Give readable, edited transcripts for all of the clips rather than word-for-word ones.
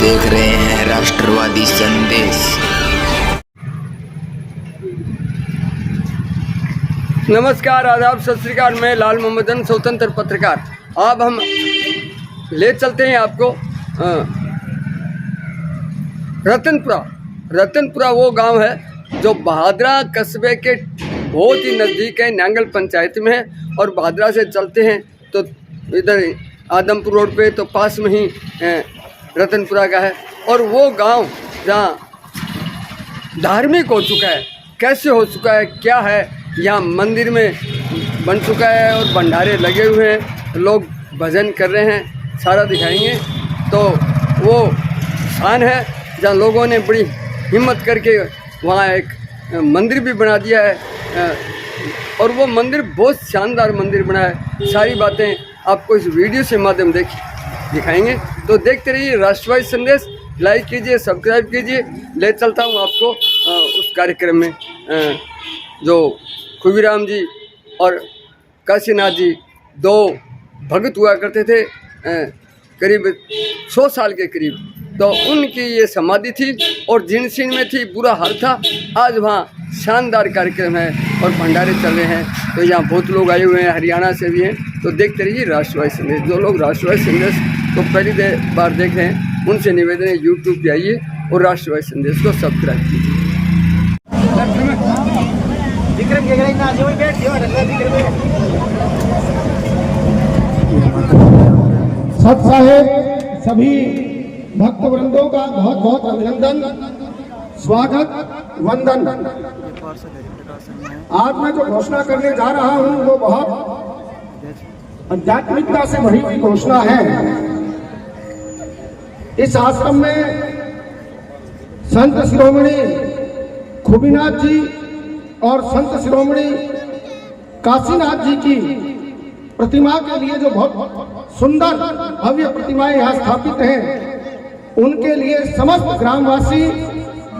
देख रहे हैं राष्ट्रवादी संदेश। नमस्कार, आदाब, सत श्री अकाल। मैं लाल मोहम्मदन, स्वतंत्र पत्रकार। अब हम ले चलते हैं आपको रतनपुरा वो गांव है जो बहादरा कस्बे के बहुत ही नज़दीक है, नांगल पंचायत में है। और बहादरा से चलते हैं तो इधर आदमपुर रोड पे तो पास में ही रतनपुरा का है। और वो गांव जहाँ धार्मिक हो चुका है, कैसे हो चुका है, क्या है, यहाँ मंदिर में बन चुका है और भंडारे लगे हुए हैं, लोग भजन कर रहे हैं, सारा दिखाएंगे। तो वो स्थान है जहाँ लोगों ने बड़ी हिम्मत करके वहाँ एक मंदिर भी बना दिया है। और वो मंदिर बहुत शानदार मंदिर बना है। सारी बातें आपको इस वीडियो से माध्यम दिखाएंगे। तो देखते रहिए राष्ट्रवादी संदेश। लाइक कीजिए, सब्सक्राइब कीजिए। ले चलता हूँ आपको उस कार्यक्रम में जो खुबीराम जी और काशीनाथ जी दो भगत हुआ करते थे, करीब 100 साल के करीब। तो उनकी ये समाधि थी और जिनसिन में थी, बुरा हाल था। आज वहाँ शानदार कार्यक्रम है और भंडारे चल रहे हैं। तो यहाँ बहुत लोग आए हुए हैं, हरियाणा से भी हैं। तो देखते रहिए राष्ट्रवादी संदेश। जो लोग राष्ट्रवादी संदेश को पहली बार देख रहे हैं, उनसे निवेदन है यूट्यूब पे आइए और राष्ट्रवादी संदेश को सब्सक्राइब कीजिए। सत साहेब सभी भक्त वृंदों का बहुत बहुत अभिनंदन, स्वागत, वंदन। आज मैं जो घोषणा करने जा रहा हूं वो बहुत आध्यात्मिकता से भरी हुई घोषणा है। इस आश्रम में संत शिरोमणि खुबीनाथ जी और संत शिरोमणि काशीनाथ जी की प्रतिमा के लिए जो बहुत सुंदर भव्य प्रतिमाएं यहाँ स्थापित हैं, उनके लिए समस्त ग्रामवासी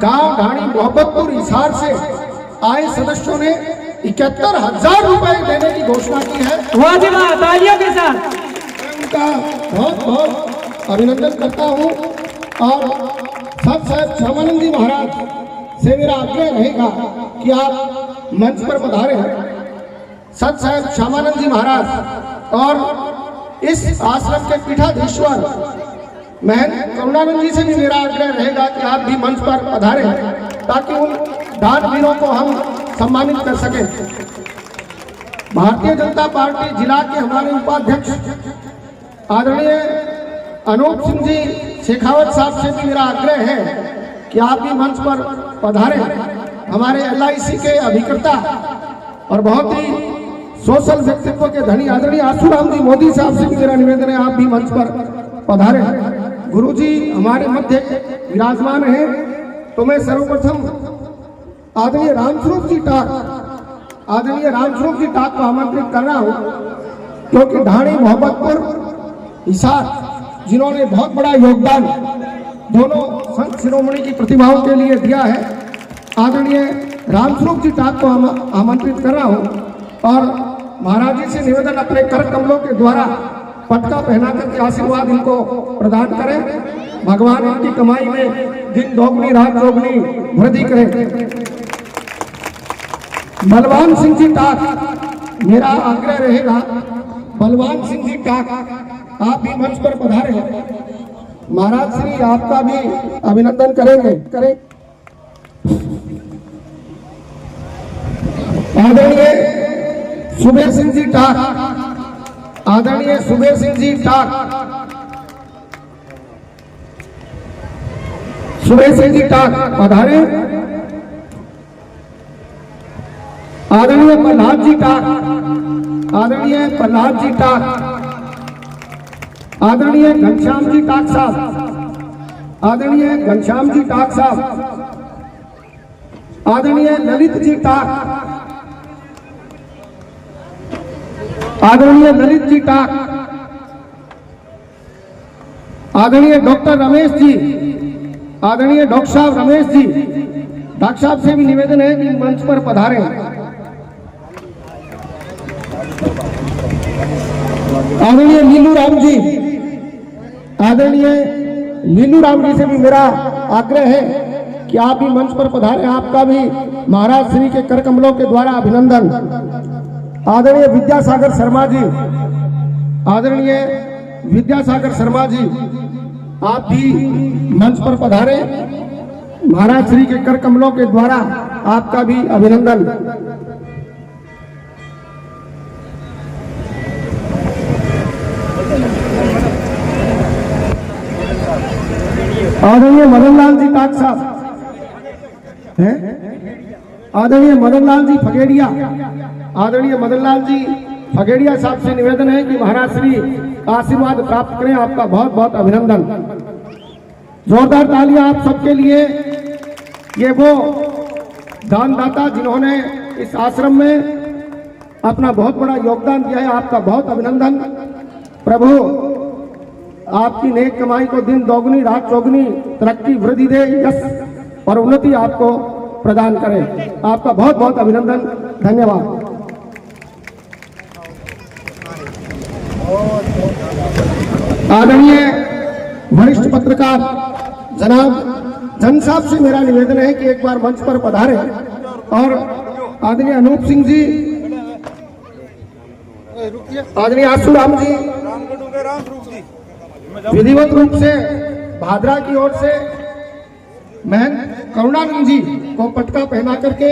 गांव ढाणी मोहब्बतपुर हिसार से आए सदस्यों ने 71,000 रुपए देने की घोषणा की है। तालियों के साथ मैं उनका बहुत बहुत अभिनंदन करता हूँ। और सत साहेब श्यामानंद जी महाराज से मेरा आग्रह रहेगा कि आप मंच पर पधारे हैं। सत साहेब श्यामानंद जी महाराज और इस आश्रम के पीठाधीश्वर महंत करुणानंद जी से भी मेरा आग्रह रहेगा कि आप भी मंच पर पधारें, ताकि उन दानवीरों को हम सम्मानित कर सकें। भारतीय जनता पार्टी जिला के हमारे उपाध्यक्ष आदरणीय अनूप सिंह जी शेखावत साहब से भी मेरा आग्रह है कि आप भी मंच पर पधारें। हमारे LIC के अभिकर्ता और बहुत ही सोशल व्यक्तित्व के धनी आदरणीय आशुराम जी मोदी साहब से भी मेरा निवेदन है, आप भी मंच पर पधारें। गुरुजी हमारे मध्य विराजमान हैं। तो मैं सर्वप्रथम आदरणीय रामस्वरूप जी टाक को आमंत्रित कर रहा हूं, क्योंकि ढाणी मोहब्बतपुर हिसार जिन्होंने बहुत बड़ा योगदान दोनों संत शिरोमणि की प्रतिभाओं के लिए दिया है। आदरणीय रामस्वरूप जी टाक को आमंत्रित कर रहा हूं और महाराज जी से निवेदन अपने कर कमलों के द्वारा पटका पहना करके आशीर्वाद इनको प्रदान करें। भगवान इनकी कमाई में दिन दोगुनी रात चौगुनी वृद्धि करें। बलवान सिंह जी टाक, मेरा आग्रह रहेगा, बलवान सिंह जी टाक आप भी मंच पर पधारे। महाराज श्री आपका भी अभिनंदन करें। आदरणीय सुबेर सिंह जी टाक, आदरणीय सुबेर सिंह जी टाक, सुबेर सिंह जी टाक पधारे। आदरणीय प्रहलाद जी टाक, आदरणीय प्रहलाद जी टाक, आदरणीय घनश्याम जी टाक साहब, आदरणीय घनश्याम जी टाक साहब, आदरणीय ललित जी टाक, आदरणीय ललित जी टाक, आदरणीय डॉक्टर रमेश जी, आदरणीय डॉक्टर साहब रमेश जी, डॉक्टर साहब से भी निवेदन है कि मंच पर पधारें। आदरणीय नीलू राम जी, आदरणीय नीलू राम जी से भी मेरा आग्रह है कि आप भी मंच पर पधारें। आपका भी महाराज श्री के कर कमलों के द्वारा अभिनंदन। आदरणीय विद्यासागर शर्मा जी, आदरणीय विद्यासागर शर्मा जी, आप भी मंच पर पधारें। महाराज श्री के कर कमलों के द्वारा आपका भी अभिनंदन। आदरणीय मदनलाल जी टाक साहब हैं, आदरणीय मदनलाल जी फगेड़िया, आदरणीय मदनलाल जी फगेड़िया साहब से निवेदन है कि महाराज श्री का आशीर्वाद प्राप्त करें। आपका बहुत बहुत अभिनंदन। जोरदार तालियां आप सबके लिए। ये वो दानदाता जिन्होंने इस आश्रम में अपना बहुत बड़ा योगदान दिया है। आपका बहुत अभिनंदन। प्रभु आपकी नेक कमाई को दिन दोगुनी रात चौगुनी तरक्की वृद्धि दे, यश और उन्नति आपको प्रदान करे। आपका बहुत बहुत अभिनंदन। धन्यवाद। आदरणीय वरिष्ठ पत्रकार जनाब जन साहब से मेरा निवेदन है कि एक बार मंच पर पधारें। और आदरणीय अनूप सिंह जी, आदरणीय आशुराम जी विधिवत रूप से भादरा की ओर से महन करुणानंद जी को पटका पहना करके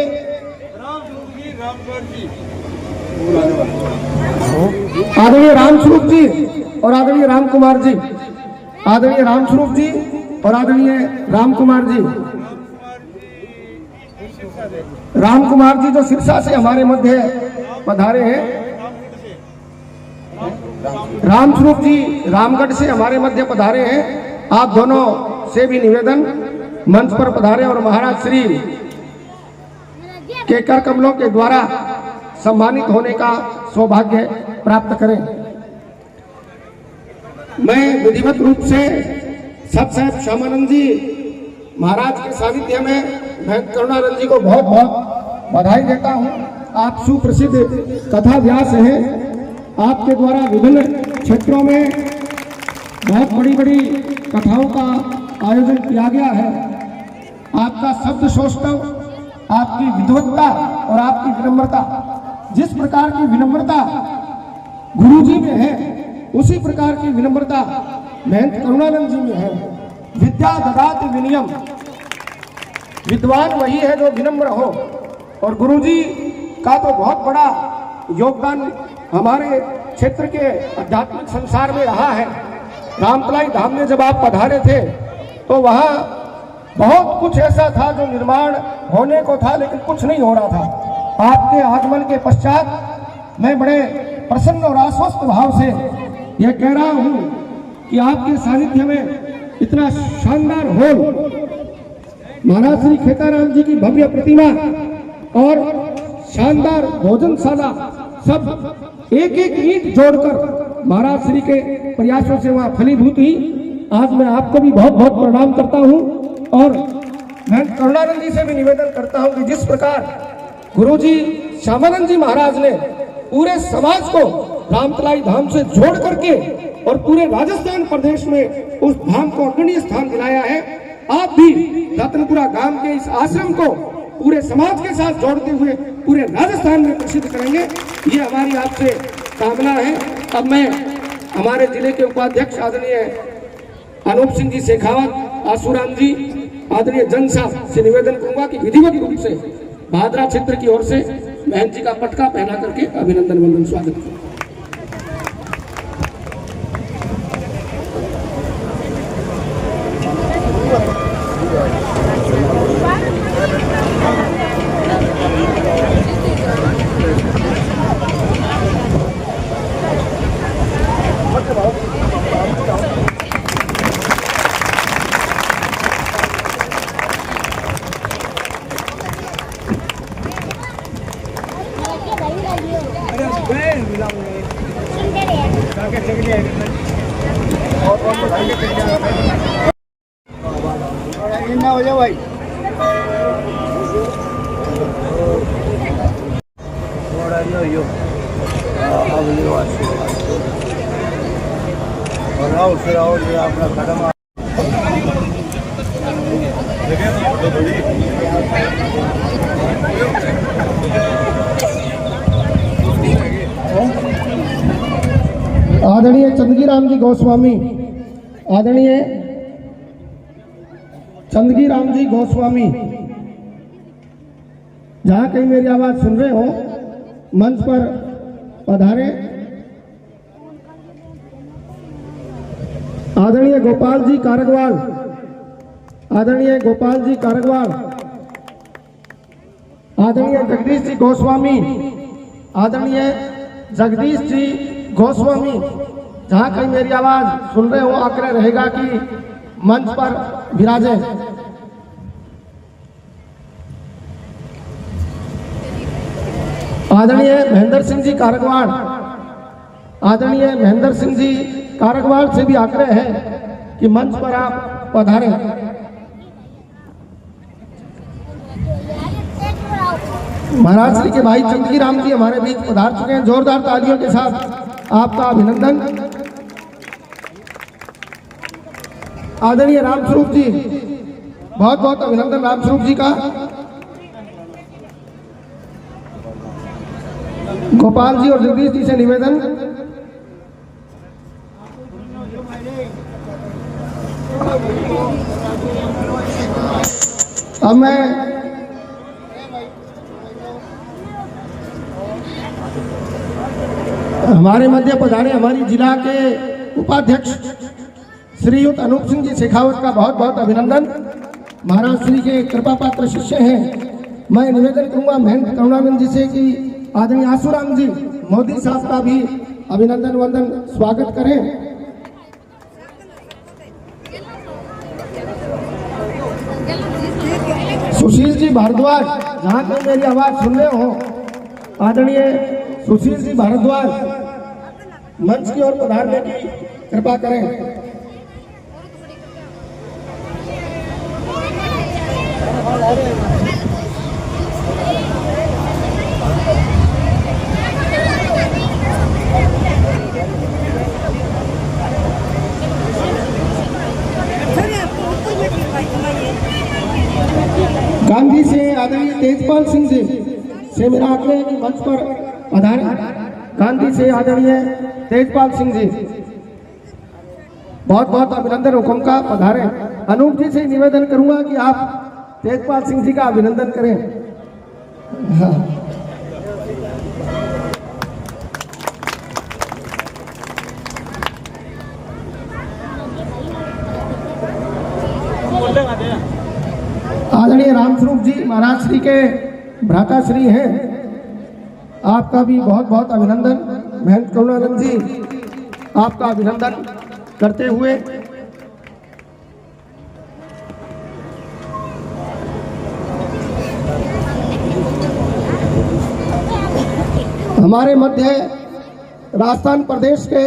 आदरणीय रामस्वरूप जी और आदरणीय राम कुमार जी, आदरणीय रामस्वरूप जी और आदरणीय राम कुमार जी, राम कुमार जी जो सिरसा से हमारे मध्य पधारे हैं, रामस्वरूप जी रामगढ़ से हमारे मध्य पधारे हैं। आप दोनों से भी निवेदन मंच पर पधारे और महाराज श्री के कर कमलों के द्वारा सम्मानित होने का सौभाग्य प्राप्त करें। मैं विधिवत रूप से सत साहेब श्यामानंद जी महाराज के सानिध्य में मैं करुणानंद जी को बहुत बहुत बधाई देता हूं। आप सुप्रसिद्ध कथा व्यास हैं। आपके द्वारा विभिन्न क्षेत्रों में बहुत बड़ी बड़ी कथाओं का आयोजन किया गया है। आपका शब्द सौष्ठव, आपकी विद्वत्ता और आपकी विनम्रता, जिस प्रकार की विनम्रता गुरु जी में है उसी प्रकार की विनम्रता महंत करुणानंद जी में है। विद्या ददाति विनयम, विद्वान वही है जो विनम्र हो। और गुरु जी का तो बहुत बड़ा योगदान हमारे क्षेत्र के आध्यात्मिक संसार में रहा है। रामतलाई धाम में जब आप पधारे थे तो वहाँ बहुत कुछ ऐसा था जो निर्माण होने को था लेकिन कुछ नहीं हो रहा था। आपके आगमन के पश्चात मैं बड़े प्रसन्न और आश्वस्त भाव से यह कह रहा हूँ कि आपके सानिध्य में इतना शानदार हॉल, महाराज श्री खेताराम जी की भव्य प्रतिमा और शानदार भोजनशाला, सब एक एक ईंट जोड़कर महाराज श्री के प्रयासों से वहाँ फलीभूत हुई। आज मैं आपको भी बहुत बहुत प्रणाम करता हूँ और मैं करुणानंद जी से भी निवेदन करता हूँ कि जिस प्रकार गुरुजी श्यामानंद जी महाराज ने पूरे समाज को रामतलाई धाम से जोड़ करके और पूरे राजस्थान प्रदेश में उस धाम को अग्रणी स्थान दिलाया है, आप भी रतनपुरा गांव के इस आश्रम को पूरे समाज के साथ जोड़ते हुए पूरे राजस्थान में प्रसिद्ध करेंगे, ये हमारी आपसे कामना है। अब मैं हमारे जिले के उपाध्यक्ष आदरणीय अनूप सिंह जी शेखावत, आशुराम जी, आदरणीय जन साहब से निवेदन करूंगा कि विधिवत रूप से भादरा क्षेत्र की ओर से महंत जी का पटका पहना करके अभिनंदन वंदन स्वागत करें। हो जाओ भाई। और आओ फिर अपना कदम आदरणीय चंदगीराम जी गोस्वामी, आदरणीय चंदगीराम जी गोस्वामी, जहां कहीं मेरी आवाज सुन रहे हो मंच पर पधारे। आदरणीय गोपाल जी कारगवाल, आदरणीय गोपाल जी कारगवाल, आदरणीय जगदीश जी गोस्वामी, आदरणीय जगदीश जी गोस्वामी, जहां कहीं मेरी आवाज सुन रहे हो आग्रह रहेगा कि मंच पर विराजे। आदरणीय महेंद्र सिंह जी कारगवाल, आदरणीय महेंद्र सिंह जी कारगवाल से भी आग्रह है कि मंच पर आप पधारें। महाराज श्री के भाई चंदगीराम जी हमारे बीच पधार चुके हैं। जोरदार तालियों के साथ आपका अभिनंदन। आदरणीय रामस्वरूप जी, बहुत बहुत अभिनंदन रामस्वरूप जी का। गोपाल जी और जगदीश जी से निवेदन, अब मैं हमारे मध्य पधारे हमारी जिला के उपाध्यक्ष श्रीयुत अनूप सिंह जी शेखावत का बहुत बहुत अभिनंदन। महाराज श्री के कृपा पात्र शिष्य हैं। मैं निवेदन करूंगा महंत करुणानंद जी से कि आदरणीय आसूराम जी मोदी साहब का भी अभिनंदन वंदन स्वागत करें। सुशील जी भारद्वाज, जहां तक मेरी आवाज सुन रहे हो, आदरणीय सुशील जी भारद्वाज मंच की ओर पधारने की कृपा करें। गांधी से आदरणीय तेजपाल सिंह जी से मेरा आग्रह है कि मंच पर पधारें। गांधी से आदरणीय तेजपाल सिंह जी, बहुत बहुत अभिनंदन हुक्म का पधारें। अनूप जी से निवेदन करूंगा कि आप तेजपाल सिंह जी का अभिनंदन करें। हाँ। आदरणीय रामस्वरूप जी महाराज श्री के भ्राता श्री हैं, आपका भी बहुत बहुत अभिनंदन। महंत करुणानंद जी आपका अभिनंदन करते हुए हमारे मध्य राजस्थान प्रदेश के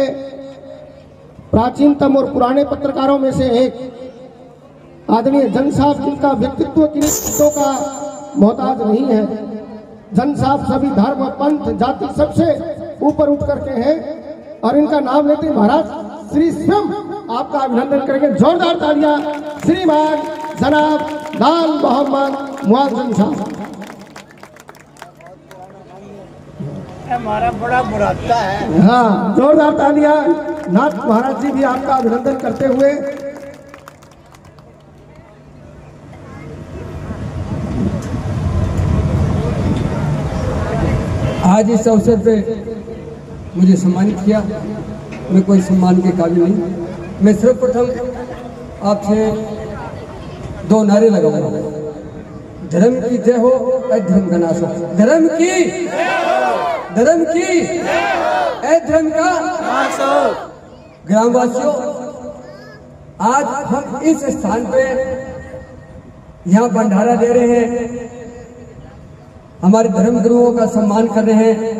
प्राचीनतम और पुराने पत्रकारों में से एक आदरणीय जन साहब, जिनका व्यक्तित्व किसी का मोहताज नहीं है। जन साहब सभी धर्म पंथ जाति सबसे ऊपर उठ करके हैं और इनका नाम लेते महाराज श्री स्वयं आपका अभिनंदन करेंगे। जोरदार तालियां श्रीमान जनाब लाल मोहम्मद मुआज जन साहब। हमारा बड़ा बुराता है। हाँ, जोरदार तालियां नाथ महाराज जी भी आपका अभिनंदन करते हुए आज इस अवसर पे मुझे सम्मानित किया। मैं कोई सम्मान के काबिल नहीं। मैं सर्वप्रथम आपसे दो नारे लगाऊंगा। धर्म की जय हो, अधर्म का नाश हो। धर्म की अधर्म का नाश हो। ग्रामवासियों, आज हम इस स्थान पे यहाँ भंडारा दे रहे हैं, हमारे धर्म गुरुओं का सम्मान कर रहे हैं।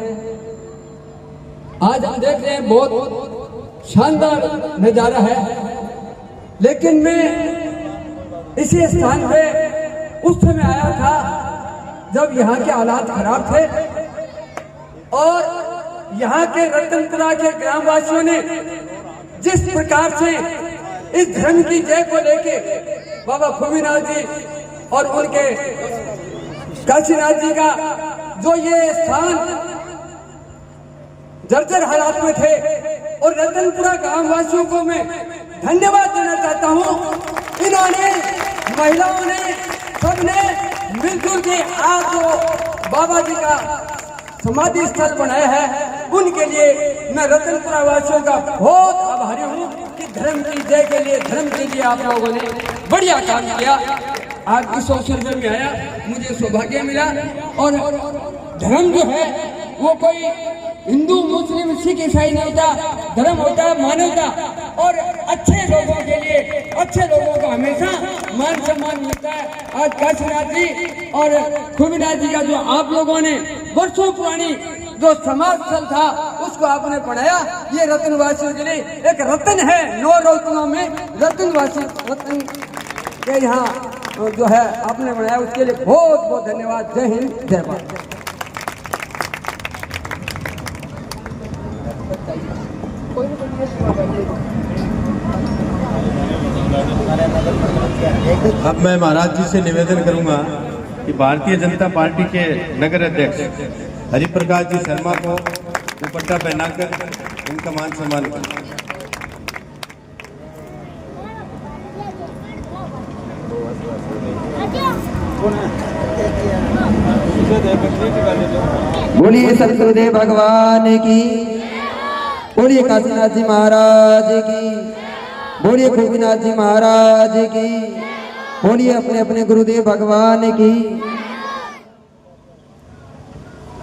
आज हम देख रहे हैं बहुत शानदार नजारा है, लेकिन मैं इसी स्थान पे उस समय आया था जब यहाँ के हालात खराब थे और यहाँ के रतनपुरा के ग्रामवासियों ने जिस प्रकार से इस धर्म की जय को लेके बाबा खूबीनाथ जी और उनके काशीनाथ जी का जो ये स्थान जर्जर हालात में थे और रतनपुरा गांव वासियों को मैं धन्यवाद देना चाहता हूँ। इन्होंने, महिलाओं ने, सबने मिलजुल के आज जो बाबा जी का समाधि स्थल बनाया है, उनके लिए मैं रतनपुरा वासियों का बहुत आभारी हूँ कि धर्म की जय के लिए, धर्म के लिए आप लोगों ने बढ़िया काम किया। आज इस अवसर में आया, मुझे सौभाग्य मिला। और धर्म जो है वो कोई हिंदू, मुस्लिम, सिख, ईसाई नहीं होता। धर्म होता है मानवता, और अच्छे लोगों के लिए, अच्छे लोगों को हमेशा मान सम्मान मिलता है। आज काशीनाथ जी और खूबीनाथ जी का जो आप लोगों ने वर्षों पुरानी जो समाज स्थल था उसको आपने पढ़ाया, ये रतनवासियों के लिए एक रतन है। 9 रत्नों में रतनवासी, रतन के यहाँ जो है आपने बनाया, उसके लिए बहुत बहुत धन्यवाद। जय हिंद, जय भारत। अब मैं महाराज जी से निवेदन करूंगा कि भारतीय जनता पार्टी के नगर अध्यक्ष हरिप्रकाश जी शर्मा को दुपट्टा पहनाकर उनका मान सम्मान करें। बोलिए सतगुरुदेव भगवान की, बोलिए काशीनाथ जी महाराज की, बोलिए खूबीनाथ जी महाराज की, बोलिए अपने अपने गुरुदेव भगवान की।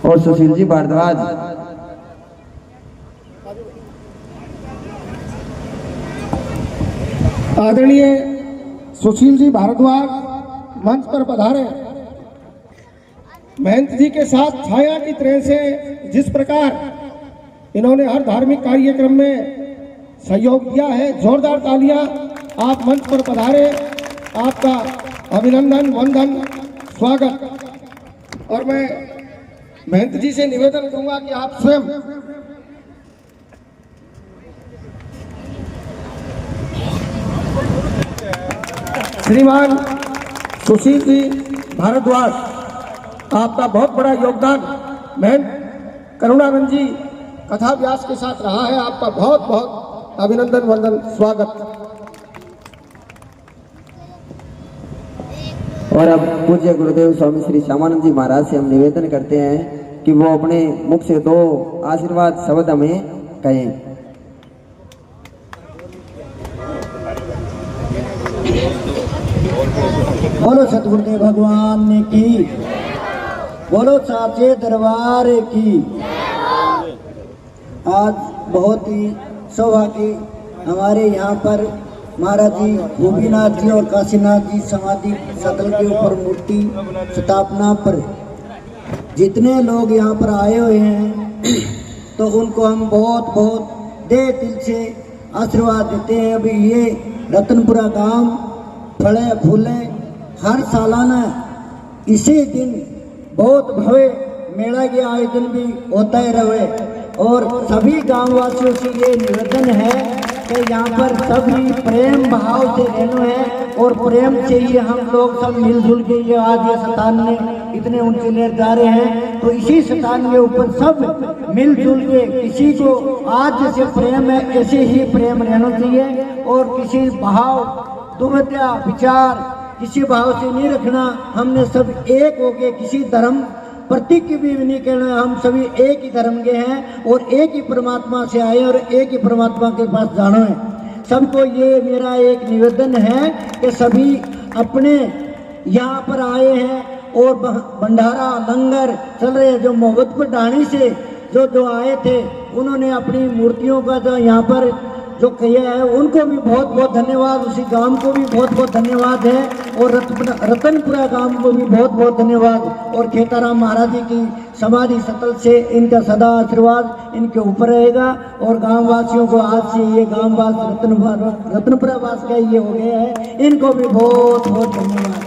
और सुशील जी भारद्वाज। आदरणीय सुशील जी भारद्वाज मंच पर पधारे। महंत जी के साथ छाया की तरह से जिस प्रकार इन्होंने हर धार्मिक कार्यक्रम में सहयोग दिया है, जोरदार तालियां। आप मंच पर पधारे, आपका अभिनंदन, वंदन, स्वागत। और मैं महंत जी से निवेदन करूंगा कि आप स्वयं श्रीमान सुशील जी भारद्वाज, आपका बहुत बड़ा योगदान महंत करुणानंद जी कथा व्यास के साथ रहा है। आपका बहुत बहुत अभिनंदन, वंदन, स्वागत। और अब पूज्य गुरुदेव स्वामी श्री श्यामानंद जी महाराज से हम निवेदन करते हैं कि वो अपने मुख से 2 आशीर्वाद शब्द हमें कहें। बोलो सतगुरुदेव भगवान की, बोलो साचे दरबार की। आज बहुत ही सौभाग्य हमारे यहाँ पर महाराज जी गोपीनाथ जी और काशीनाथ जी समाधि स्थल के ऊपर मूर्ति स्थापना पर जितने लोग यहाँ पर आए हुए हैं तो उनको हम बहुत बहुत दिल से आशीर्वाद देते हैं। अभी ये रतनपुरा गांव फले फूले हर सालाना इसी दिन बहुत भव्य मेला के आयोजन भी होता ही रहे। और सभी गांव वासियों से ये निवेदन है कि यहाँ पर सभी प्रेम भाव से रहना है और प्रेम से ही हम लोग सब मिलजुल के ये आज ये स्थान में इतने ऊंचे ले जा रहे हैं। तो इसी स्थान के ऊपर सब मिलजुल के किसी को आज जैसे प्रेम है ऐसे ही प्रेम रहना चाहिए और किसी भाव दुविधा विचार किसी भाव से नहीं रखना। हमने सब एक हो गए, किसी धर्म प्रतीक भी नहीं कहना, हम सभी एक ही धर्म के हैं और एक ही परमात्मा से आए और एक ही परमात्मा के पास जाना है। सबको ये मेरा एक निवेदन है कि सभी अपने यहाँ पर आए हैं और भंडारा लंगर चल रहे हैं। जो मोहब्बतपुर ढाणी से जो आए थे उन्होंने अपनी मूर्तियों का जो यहाँ पर जो किया है उनको भी बहुत बहुत धन्यवाद। उसी गांव को भी बहुत बहुत धन्यवाद है और रतनपुरा गांव को भी बहुत बहुत धन्यवाद। और खेताराम महाराज जी की समाधि स्थल से इनका सदा आशीर्वाद इनके ऊपर रहेगा। और गांव वासियों को आज से ये गांववास रतनपुरा वास का ये हो गया है, इनको भी बहुत बहुत धन्यवाद।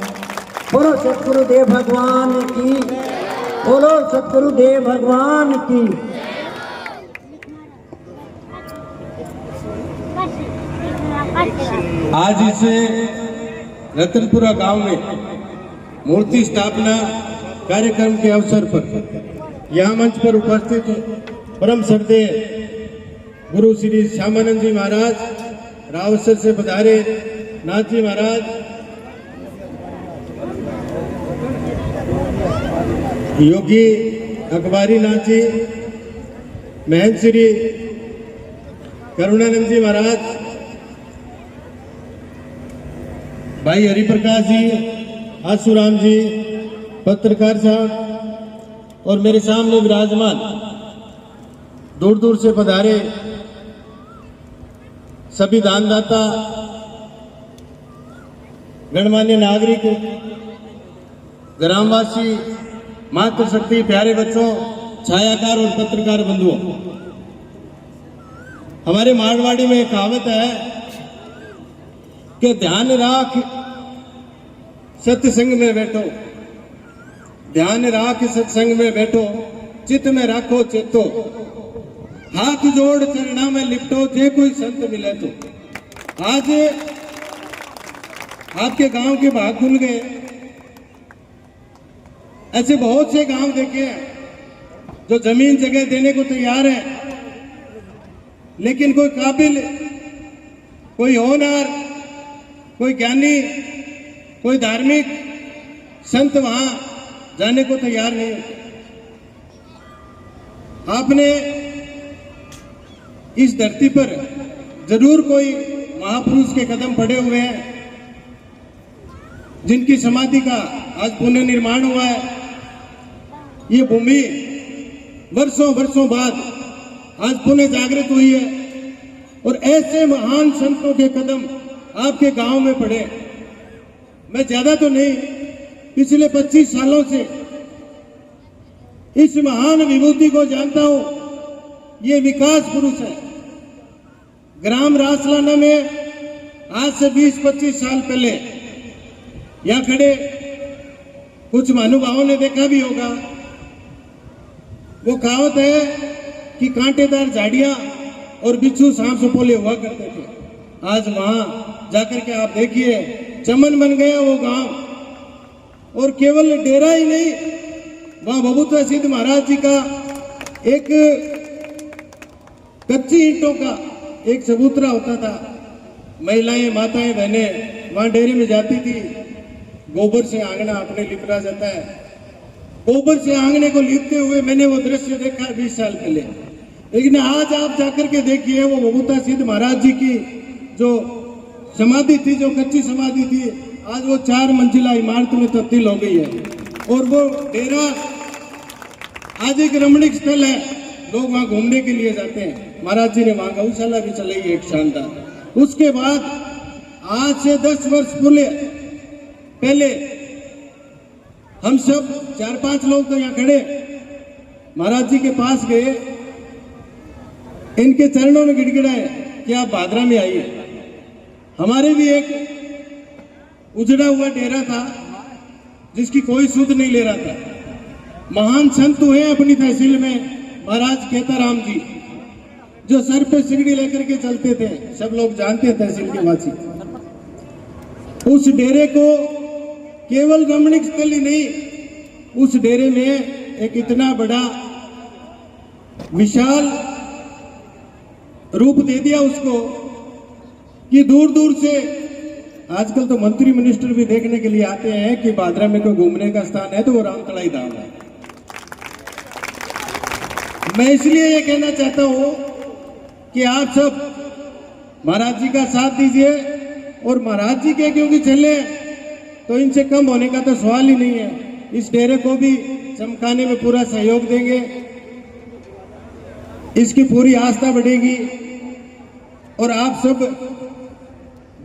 बोलो सतगुरुदेव भगवान की, बोलो सतगुरुदेव भगवान की। आज इस रतनपुरा गांव में मूर्ति स्थापना कार्यक्रम के अवसर पर यहाँ मंच पर उपस्थित परम श्रद्धेय गुरु श्री श्यामानंद जी महाराज, रावसर से पधारे नाथ जी महाराज, योगी अकबारी नाथ जी, महंत श्री करुणानंद जी महाराज, भाई हरिप्रकाश जी, आसूराम जी, पत्रकार साहब और मेरे सामने विराजमान दूर दूर से पधारे सभी दानदाता, गणमान्य नागरिक, ग्रामवासी, मातृशक्ति, प्यारे बच्चों, छायाकार और पत्रकार बंधुओं, हमारे मारवाड़ी में एक कहावत है कि ध्यान राख सत्संग में बैठो, ध्यान राख सत्संग में बैठो, चित्त में राखो चेतो, हाथ जोड़ चरणा में लिपटो, जे कोई संत मिले तो। आज आपके गांव के भाग खुल गए। ऐसे बहुत से गांव देखे हैं जो जमीन जगह देने को तैयार है, लेकिन कोई काबिल, कोई होनहार, कोई ज्ञानी, कोई धार्मिक संत वहां जाने को तैयार नहीं। आपने इस धरती पर जरूर कोई महापुरुष के कदम पड़े हुए हैं, जिनकी समाधि का आज पुनर्निर्माण हुआ है। ये भूमि वर्षों वर्षों बाद आज पुनः जागृत हुई है और ऐसे महान संतों के कदम आपके गांव में पड़े। मैं ज्यादा तो नहीं, पिछले 25 सालों से इस महान विभूति को जानता हूं। ये विकास पुरुष है। ग्राम रासलाना में आज से 20-25 साल पहले यहां खड़े कुछ महानुभावों ने देखा भी होगा। वो कहावत है कि कांटेदार झाड़ियां और बिच्छू सांप सपोले हुआ करते थे। आज वहां जाकर के आप देखिए, चमन बन गया वो गांव। और केवल डेरा ही नहीं, वहां बबूता सिद्ध महाराज जी का एक कच्ची ईंटों का एक चबूतरा होता था। महिलाएं, माताएं, बहनें वहां डेरे में जाती थी। गोबर से आंगना अपने लिपरा जाता है। गोबर से आंगने को लिपते हुए मैंने वो दृश्य देखा 20 साल पहले। लेकिन आज आप जाकर के देखिए, वो बबूता सिद्ध महाराज जी की जो समाधि थी, जो कच्ची समाधि थी, आज वो 4 मंजिला इमारत में तब्दील हो गई है। और वो डेरा आज एक रमणीक स्थल है। लोग वहां घूमने के लिए जाते हैं। महाराज जी ने वहां गौशाला भी चलाई है एक शानदार। उसके बाद आज से 10 वर्ष पहले हम सब 4-5 लोग तो यहाँ खड़े महाराज जी के पास गए, इनके चरणों में गिड़गिड़ाए कि आप भादरा में आइए। हमारे भी एक उजड़ा हुआ डेरा था जिसकी कोई सुध नहीं ले रहा था। महान संत हुए अपनी तहसील में, महाराज केताराम जी, जो सर पे सिगड़ी लेकर के चलते थे, सब लोग जानते हैं तहसील के वासी। उस डेरे को केवल रमणीक स्थल ही नहीं, उस डेरे में एक इतना बड़ा विशाल रूप दे दिया उसको कि दूर दूर से आजकल तो मंत्री मिनिस्टर भी देखने के लिए आते हैं कि भादरा में कोई घूमने का स्थान है तो वो रामतलाई धाम है। मैं इसलिए ये कहना चाहता हूं कि आप सब महाराज जी का साथ दीजिए, और महाराज जी के क्योंकि चले तो इनसे कम होने का तो सवाल ही नहीं है। इस डेरे को भी चमकाने में पूरा सहयोग देंगे, इसकी पूरी आस्था बढ़ेगी और आप सब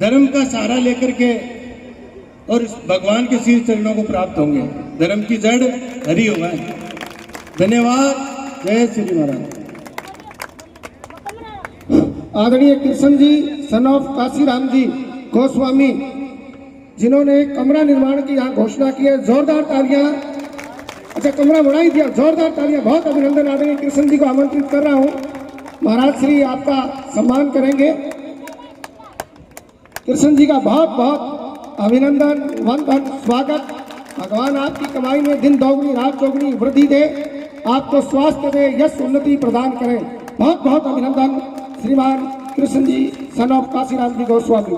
धर्म का सहारा लेकर के और भगवान के शीर्ष चरणों को प्राप्त होंगे। धर्म की जड़ हरि होगा। धन्यवाद। जय श्री महाराज। आदरणीय कृष्ण जी सन ऑफ काशीराम जी गोस्वामी, जिन्होंने कमरा निर्माण की यहाँ घोषणा की है, जोरदार तालियां। अच्छा, कमरा बनाई दिया, जोरदार तालियां। बहुत अभिनंदन। आदरणीय कृष्ण जी को आमंत्रित कर रहा हूँ, महाराज श्री आपका सम्मान करेंगे। कृष्ण जी का बहुत बहुत अभिनंदन, वंदन, स्वागत। भगवान आपकी कमाई में दिन दोगुनी रात चौगुनी वृद्धि दे, आपको स्वास्थ्य दे, यश उन्नति प्रदान करें। बहुत बहुत अभिनंदन। श्रीमान कृष्ण जी सन ऑफ काशीनाथ जी गोस्वामी।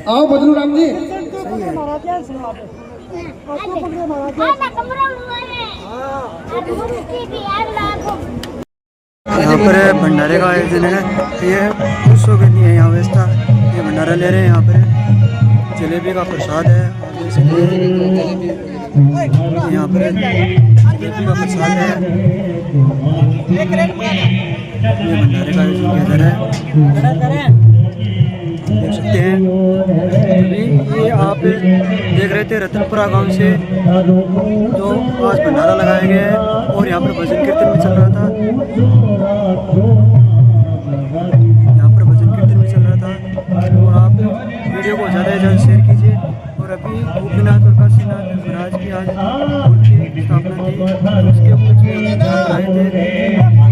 आओ बदलू राम जी। यहाँ पर भंडारे का आयोजन है, ये पुरुषों के लिए यहाँ व्यवस्था, ये भंडारा ले रहे हैं। यहाँ पर जलेबी का प्रसाद है, यहाँ पर जलेबी का प्रसाद है, ये भंडारे का आयोजन किया जा रहा है, देख सकते हैं। अभी ये आप देख रहे थे रतनपुरा गांव से जो आज भंडारा लगाया गया है और यहाँ पर भजन कीर्तन भी चल रहा था, यहाँ पर भजन कीर्तन भी चल रहा था। और आप वीडियो को ज़्यादा से ज़्यादा शेयर कीजिए। और अभी गोपीनाथ और काशीनाथ महाराज की आज उनकी स्थापना थी, उसके उपलक्ष्य में आए थे।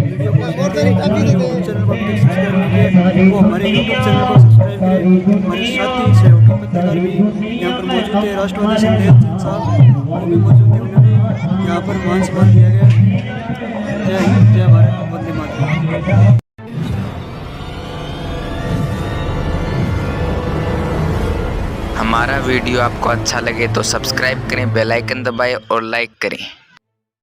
वीडियो को शेयर करें, यूट्यूब चैनल को सब्सक्राइब कीजिए, वो हमारे यूट्यूब चैनल को सब्सक्राइब करें। हमारे साथी सहयोगी पत्रकार भी यहाँ पर मौजूद थे, राष्ट्रवादी संदेश साहब वो भी मौजूद थे, उन्हें भी यहाँ पर मान सम्मान दिया गया। जय हिंद, जय भारत, वंदे मातरम। हमारा वीडियो आपको अच्छा लगे तो सब्सक्राइब करें, बेल आइकन दबाएं और लाइक करें।